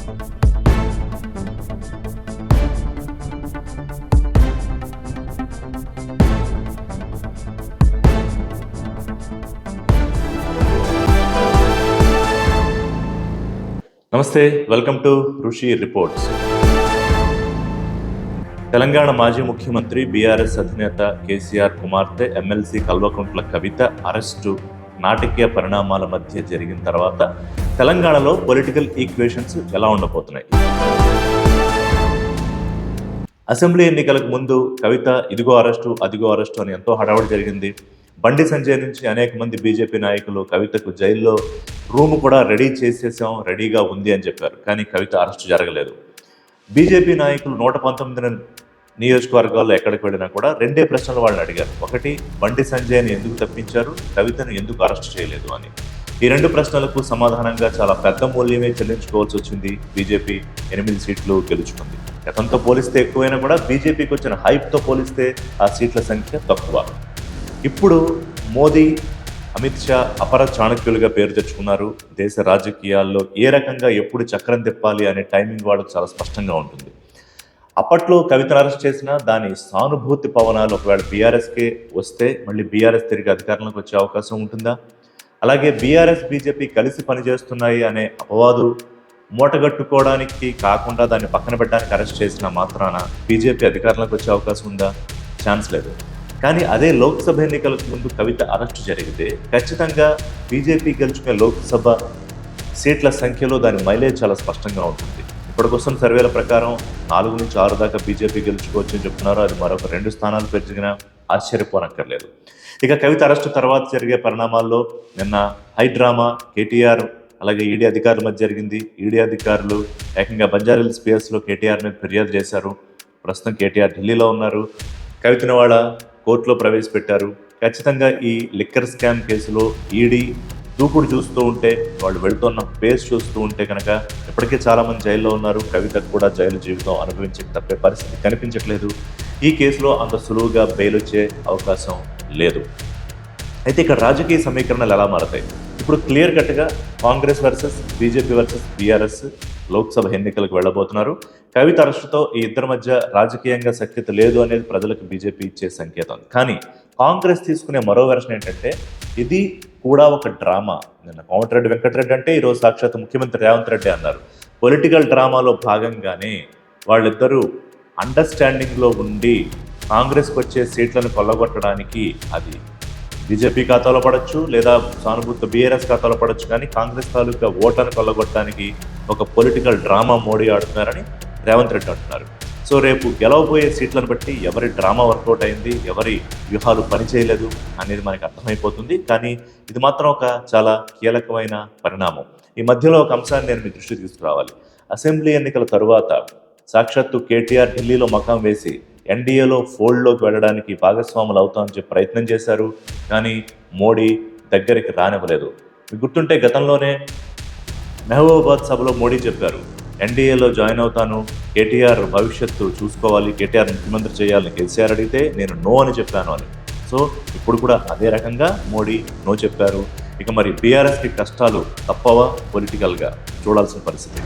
నమస్తే, welcome to ఋషి reports. Telangana మాజీ ముఖ్యమంత్రి బీఆర్ఎస్ అధినేత కేసీఆర్ కుమార్తె ఎమ్మెల్సీ కల్వకుంట్ల కవిత అరెస్టు నాటకీయ పరిణామాల మధ్య జరిగిన తర్వాత తెలంగాణలో పొలిటికల్ ఈక్వేషన్స్ ఎలా ఉండబోతున్నాయి? అసెంబ్లీ ఎన్నికలకు ముందు కవిత ఇదిగో అరెస్టు అదిగో అరెస్టు అని ఎంతో హడావుడి జరిగింది. బండి సంజయ్ నుంచి అనేక మంది బీజేపీ నాయకులు కవితకు జైల్లో రూమ్ కూడా రెడీ చేసేసాం, రెడీగా ఉంది అని చెప్పారు. కానీ కవిత అరెస్టు జరగలేదు. బీజేపీ నాయకులు 119 నియోజకవర్గాల్లో ఎక్కడికి వెళ్ళినా కూడా రెండే ప్రశ్నలు వాళ్ళని అడిగారు. ఒకటి, బండి సంజయ్ని ఎందుకు తప్పించారు, కవితను ఎందుకు అరెస్టు చేయలేదు అని. ఈ రెండు ప్రశ్నలకు సమాధానంగా చాలా పెద్ద మూల్యమే చెల్లించుకోవాల్సి వచ్చింది. బీజేపీ 8 సీట్లు గెలుచుకుంది. గతంతో పోలిస్తే ఎక్కువైనా కూడా బీజేపీకి వచ్చిన హైప్తో పోలిస్తే ఆ సీట్ల సంఖ్య తక్కువ. ఇప్పుడు మోదీ, అమిత్ షా అపర చాణక్యులుగా పేరు తెచ్చుకున్నారు. దేశ రాజకీయాల్లో ఏ రకంగా ఎప్పుడు చక్రం తిప్పాలి అనే టైమింగ్ వాళ్ళకు చాలా స్పష్టంగా ఉంటుంది. అప్పట్లో కవితను అరెస్ట్ చేసినా దాని సానుభూతి పవనాలు ఒకవేళ బీఆర్ఎస్కే వస్తే మళ్ళీ బీఆర్ఎస్ తిరిగి అధికారంలోకి వచ్చే అవకాశం ఉంటుందా? అలాగే బీఆర్ఎస్ బీజేపీ కలిసి పనిచేస్తున్నాయి అనే అపవాదు మూటగట్టుకోవడానికి కాకుండా దాన్ని పక్కన పెట్టడానికి అరెస్ట్ చేసిన మాత్రాన బీజేపీ అధికారంలోకి వచ్చే అవకాశం ఉందా? ఛాన్స్ లేదు. కానీ అదే లోక్సభ ఎన్నికలకు ముందు కవిత అరెస్టు జరిగితే ఖచ్చితంగా బీజేపీ గెలుచుకునే లోక్సభ సీట్ల సంఖ్యలో దాని మైలేజ్ చాలా స్పష్టంగా ఉంటుంది. ఇప్పటికొస్తున్న సర్వేల ప్రకారం 4 నుంచి 6 దాకా బీజేపీ గెలుచుకోవచ్చు అని చెప్తున్నారు. అది మరొక 2 స్థానాలు పెరిగినా ఆశ్చర్యపోనక్కర్లేదు. ఇక కవిత అరెస్టు తర్వాత జరిగే పరిణామాల్లో నిన్న హైడ్రామా కేటీఆర్ అలాగే ఈడీ అధికారుల మధ్య జరిగింది. ఈడీ అధికారులు ఏకంగా బంజారాహిల్స్ పిఎస్లో కేటీఆర్ మీద ఫిర్యాదు చేశారు. ప్రస్తుతం కేటీఆర్ ఢిల్లీలో ఉన్నారు. కవితను వాళ్ళ కోర్టులో ప్రవేశపెట్టారు. ఖచ్చితంగా ఈ లిక్కర్ స్కామ్ కేసులో ఈడీ దూకుడు చూస్తూ ఉంటే, వాళ్ళు వెళుతున్న పేస్ చూస్తూ ఉంటే కనుక ఇప్పటికే చాలామంది జైల్లో ఉన్నారు. కవితకు కూడా జైలు జీవితం అనుభవించక తప్పే పరిస్థితి కనిపించట్లేదు. ఈ కేసులో అంత సులువుగా బెయిల్ వచ్చే అవకాశం లేదు. అయితే ఇక్కడ రాజకీయ సమీకరణలు ఎలా మారతాయి? ఇప్పుడు క్లియర్ కట్గా Congress versus BJP versus BRS Lok Sabha ఎన్నికలకు వెళ్ళబోతున్నారు. కవిత అరెస్టుతో ఈ ఇద్దరి మధ్య రాజకీయంగా సఖ్యత లేదు అనేది ప్రజలకు బీజేపీ ఇచ్చే సంకేతం. కానీ కాంగ్రెస్ తీసుకునే మరో వెర్షన్ ఏంటంటే ఇది కూడా ఒక డ్రామా. నిన్న కోమటిరెడ్డి వెంకటరెడ్డి అంటే ఈరోజు సాక్షాత్ ముఖ్యమంత్రి రేవంత్ రెడ్డి అన్నారు. పొలిటికల్ డ్రామాలో భాగంగానే వాళ్ళిద్దరూ అండర్స్టాండింగ్లో ఉండి కాంగ్రెస్కి వచ్చే సీట్లను కొల్లగొట్టడానికి అది బీజేపీ ఖాతాలో పడవచ్చు, లేదా సానుభూతి బీఆర్ఎస్ ఖాతాలో పడవచ్చు. కానీ కాంగ్రెస్ తాలూకా ఓట్లను కొల్లగొట్టడానికి ఒక పొలిటికల్ డ్రామా మోడీ ఆడుతున్నారని రేవంత్ రెడ్డి అంటున్నారు. సో రేపు గెలవబోయే సీట్లను బట్టి ఎవరి డ్రామా వర్కౌట్ అయింది, ఎవరి వ్యూహాలు పనిచేయలేదు అనేది మనకు అర్థమైపోతుంది. కానీ ఇది మాత్రం ఒక చాలా కీలకమైన పరిణామం. ఈ మధ్యలో ఒక అంశాన్ని నేను మీ దృష్టికి తీసుకురావాలి. అసెంబ్లీ ఎన్నికల తరువాత సాక్షాత్తు కేటీఆర్ ఢిల్లీలో మకాం వేసి ఎన్డీఏలో ఫోల్డ్లోకి వెళ్ళడానికి భాగస్వాములు అవుతామని చెప్పి ప్రయత్నం చేశారు. కానీ మోడీ దగ్గరికి రానివ్వలేదు. మీకు గుర్తుంటే గతంలోనే మహబూబాబాద్ సభలో మోడీ చెప్పారు, ఎన్డీఏలో జాయిన్ అవుతాను, కేటీఆర్ భవిష్యత్తు చూసుకోవాలి, కేటీఆర్ ముఖ్యమంత్రి చేయాలని కేసీఆర్ అడిగితే నేను నో అని చెప్పాను అని. సో ఇప్పుడు కూడా అదే రకంగా మోడీ నో చెప్పారు. ఇక మరి బీఆర్ఎస్కి కష్టాలు తప్పవా? పొలిటికల్గా చూడాల్సిన పరిస్థితి.